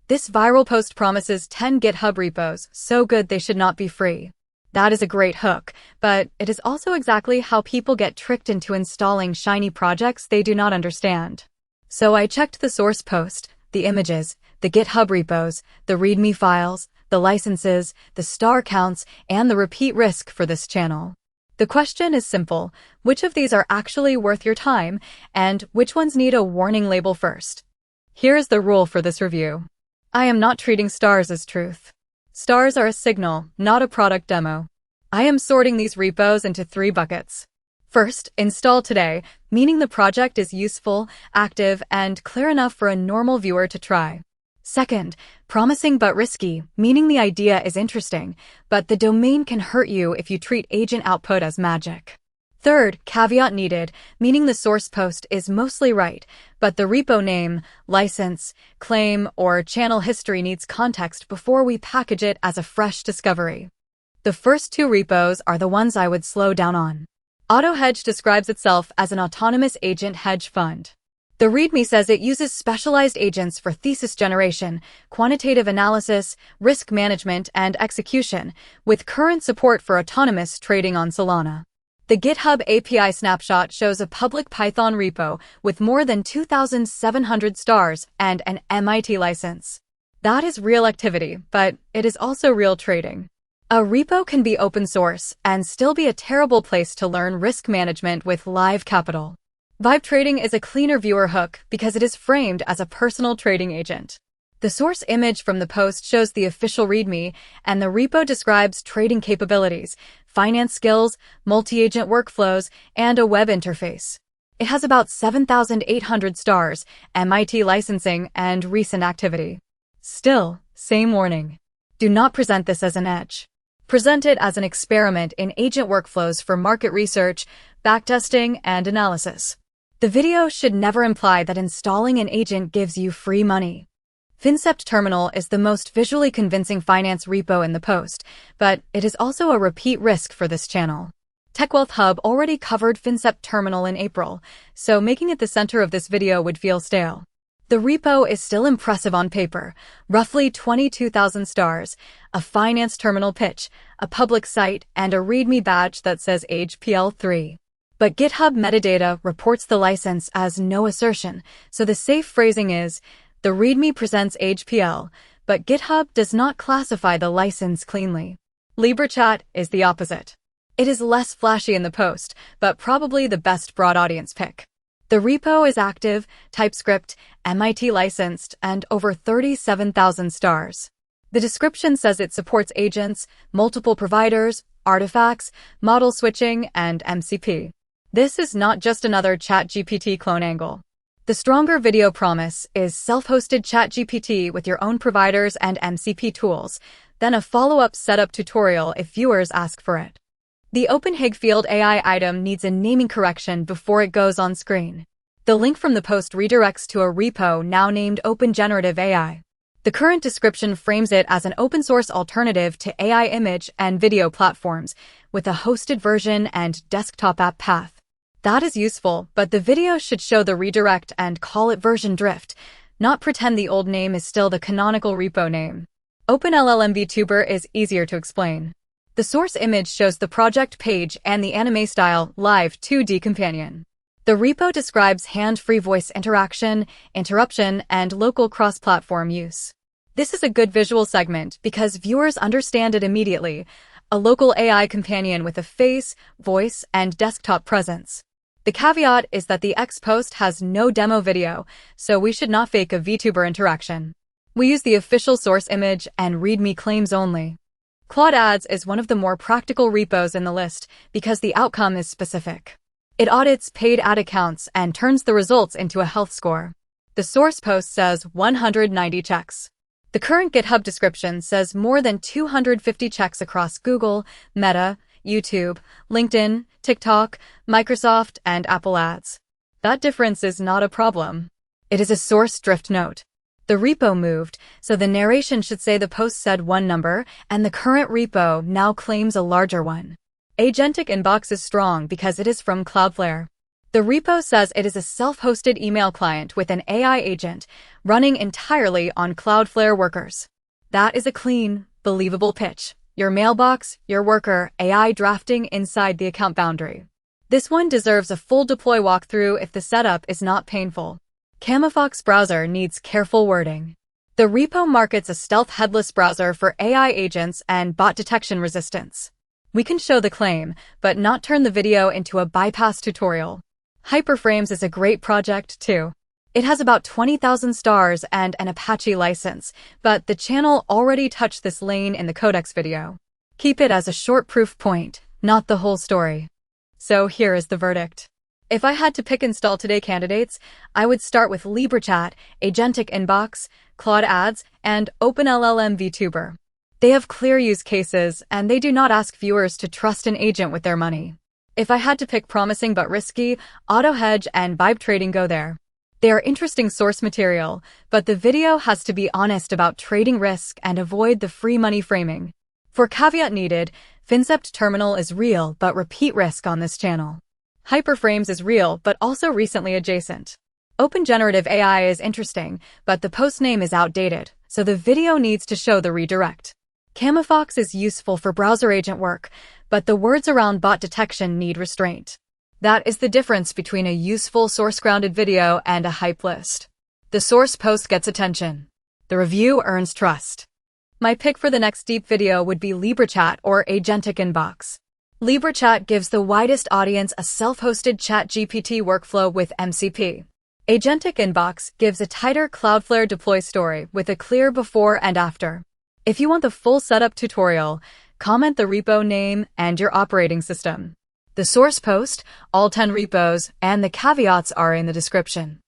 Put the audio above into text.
This viral post promises 10 GitHub repos, so good they should not be free. That is a great hook, but it is also exactly how people get tricked into installing shiny projects they do not understand. So I checked the source post, the images, the GitHub repos, the README files, the licenses, the star counts, and the repeat risk for this channel. The question is simple: which of these are actually worth your time, and which ones need a warning label first? Here is the rule for this review. I am not treating stars as truth. Stars are a signal, not a product demo. I am sorting these repos into 3 buckets. First, install today, meaning the project is useful, active, and clear enough for a normal viewer to try. Second, promising but risky, meaning the idea is interesting, but the domain can hurt you if you treat agent output as magic. Third, caveat needed, meaning the source post is mostly right, but the repo name, license, claim, or channel history needs context before we package it as a fresh discovery. The first 2 repos are the ones I would slow down on. AutoHedge describes itself as an autonomous agent hedge fund. The README says it uses specialized agents for thesis generation, quantitative analysis, risk management, and execution, with current support for autonomous trading on Solana. The GitHub API snapshot shows a public Python repo with more than 2,700 stars and an MIT license. That is real activity, but it is also real trading. A repo can be open source and still be a terrible place to learn risk management with live capital. Vibe-Trading is a cleaner viewer hook because it is framed as a personal trading agent. The source image from the post shows the official README, and the repo describes trading capabilities, finance skills, multi-agent workflows, and a web interface. It has about 7,800 stars, MIT licensing, and recent activity. Still, same warning. Do not present this as an edge. Present it as an experiment in agent workflows for market research, backtesting, and analysis. The video should never imply that installing an agent gives you free money. Fincept Terminal is the most visually convincing finance repo in the post, but it is also a repeat risk for this channel. TechWealth Hub already covered Fincept Terminal in April, so making it the center of this video would feel stale. The repo is still impressive on paper, roughly 22,000 stars, a finance terminal pitch, a public site, and a README badge that says AgePL3. But GitHub metadata reports the license as no assertion, so the safe phrasing is, the README presents AgePL, but GitHub does not classify the license cleanly. LibreChat is the opposite. It is less flashy in the post, but probably the best broad audience pick. The repo is active, TypeScript, MIT licensed, and over 37,000 stars. The description says it supports agents, multiple providers, artifacts, model switching, and MCP. This is not just another ChatGPT clone angle. The stronger video promise is self-hosted ChatGPT with your own providers and MCP tools, then a follow-up setup tutorial if viewers ask for it. The OpenHig field AI item needs a naming correction before it goes on screen. The link from the post redirects to a repo now named Generative AI. The current description frames it as an open-source alternative to AI image and video platforms, with a hosted version and desktop app path. That is useful, but the video should show the redirect and call it version drift, not pretend the old name is still the canonical repo name. Open-LLM-VTuber is easier to explain. The source image shows the project page and the anime style live 2D companion. The repo describes hand-free voice interaction, interruption, and local cross-platform use. This is a good visual segment because viewers understand it immediately, a local AI companion with a face, voice, and desktop presence. The caveat is that the X post has no demo video, so we should not fake a VTuber interaction. We use the official source image and README claims only. Claude Ads is one of the more practical repos in the list because the outcome is specific. It audits paid ad accounts and turns the results into a health score. The source post says 190 checks. The current GitHub description says more than 250 checks across Google, Meta, YouTube, LinkedIn, TikTok, Microsoft, and Apple Ads. That difference is not a problem. It is a source drift note. The repo moved, so the narration should say the post said one number, and the current repo now claims a larger one. Agentic inbox is strong because it is from Cloudflare. The repo says it is a self-hosted email client with an AI agent running entirely on Cloudflare workers. That is a clean, believable pitch. Your mailbox, your worker, AI drafting inside the account boundary. This one deserves a full deploy walkthrough if the setup is not painful. Camofox browser needs careful wording. The repo markets a stealth headless browser for AI agents and bot detection resistance. We can show the claim, but not turn the video into a bypass tutorial. Hyperframes is a great project too. It has about 20,000 stars and an Apache license, but the channel already touched this lane in the codex video. Keep it as a short proof point, not the whole story. So here is the verdict. If I had to pick install today candidates, I would start with LibreChat, Agentic Inbox, Claude Ads, and Open-LLM-VTuber. They have clear use cases, and they do not ask viewers to trust an agent with their money. If I had to pick promising but risky, AutoHedge and Vibe-Trading go there. They are interesting source material, but the video has to be honest about trading risk and avoid the free money framing. For caveat needed, Fincept terminal is real but repeat risk on this channel. Hyperframes is real but also recently adjacent. Open Generative AI is interesting, but the post name is outdated, so the video needs to show the redirect. Camofox is useful for browser agent work, but the words around bot detection need restraint. That is the difference between a useful source-grounded video and a hype list. The source post gets attention. The review earns trust. My pick for the next deep video would be LibreChat or Agentic Inbox. LibreChat gives the widest audience a self-hosted ChatGPT workflow with MCP. Agentic Inbox gives a tighter Cloudflare deploy story with a clear before and after. If you want the full setup tutorial, comment the repo name and your operating system. The source post, all 10 repos, and the caveats are in the description.